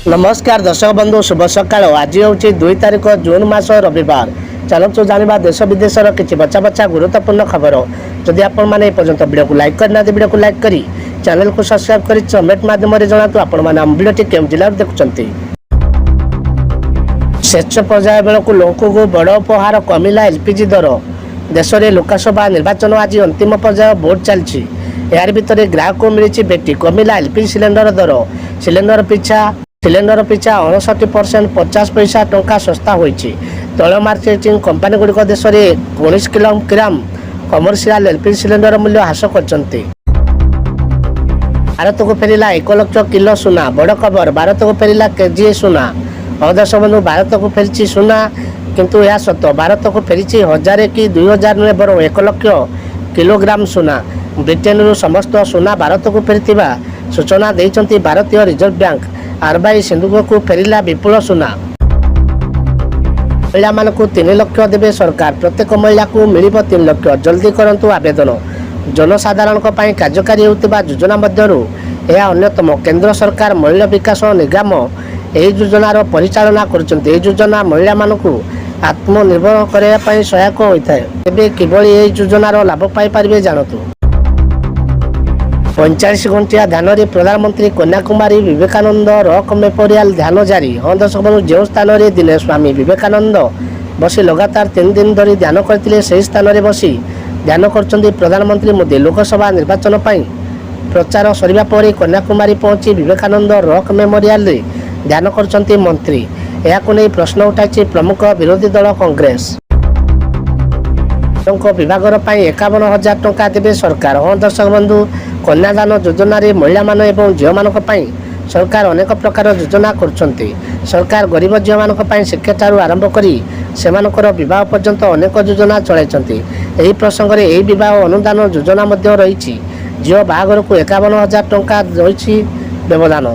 नमस्कार दर्शक बंधु शुभ सकाळ। आज हूँ 2 तारिख जून मास रविवार। चलतु जाना देश विदेशर किसी बचा बचा गुरुत्वपूर्ण खबर। जदि आपण मैंने पर्यंत वीडियो को लाइक करना वीडियो को लाइक करी चैनल को सब्सक्राइब कर कमेंट माध्यम जनातु आपण मैंने आम वीडियो केउं जिला देखुंत। शेष पर्याय बेलू लोक को बड़ उपहार कमिला एलपीजी दर। देश में लोकसभा निर्वाचन आज अंतिम पर्याय भोट चलती। यार भितर ग्राहक को मिली बेटी कमिला एलपीजी सिलेंडर दर। सिलेंडर पिछा 59% 50 पैसा टंका सस्ता होइछि। तैल मार्केटिंग कंपनी गुड़िक देश में 19 किलोग्राम कमर्शियल एलपीजी सिलेंडर मूल्य ह्रास करछन्ति। भारत को फेरिला 1 लाख किलो सुना। बड़ खबर, भारत को फेरिला केजीए सुना। दर्शक बंधु, भारत को फेरी सुना, किंतु यह सत भारत को फेरी 1000 कि 2000 नुहे बर 1 लाख किलोग्राम सुना। ब्रिटेन समस्त सुना भारत को फेरी सूचना देइछन्ति भारतीय रिजर्व बैंक। आरबीआई सिंधुक को फेरिला विपुल सुना। महिला मानक 3 लाख देवे सरकार। प्रत्येक महिला को मिल 3 लाख। जल्दी करंतु आवेदन। जनसाधारण कार्यकारी होता योजना मध्यरु यह अन्यतम। केंद्र सरकार महिला विकास निगम यह योजनार परिचालना करछन्ति। यह योजना महिला मानक आत्मनिर्भर करने सहायक होता है। तेबे किभली यह योजनार लाभ पाई पारिबे जानतु। 45 घंटिया ध्यान रे प्रधानमंत्री कन्याकुमारी विवेकानंद रॉक मेमोरियल ध्यान जारी। दर्शक बंधु, जो स्थान में दिने स्वामी विवेकानंद बसी लगातार 3 दिन धरी ध्यान करते से स्थान में बसी ध्यान कर प्रधानमंत्री मोदी। लोकसभा निर्वाचन प्रचार सरिबा पर कन्याकुमारी पहुंची विवेकानंद रॉक मेमोरियल रे ध्यान कर मंत्री। यह प्रश्न उठाई प्रमुख विरोधी दल कांग्रेस। विभाग 51,000 टंका देवे सरकार। दर्शक बंधु, कन्यादान योजना रे महिला मान एवं झील मान सरकार अनेक प्रकार योजना करछन्ति। सरकार गरीब झील मान शिक्षा ठारू आरंभ करी सेमानकर विवाह पर्यंत अनेक योजना चलाइछन्ति। एही प्रसंग रे एही विवाह अनुदान योजना मध्य रही। झील बाहागर को 51,000 टंका रही व्यवधान।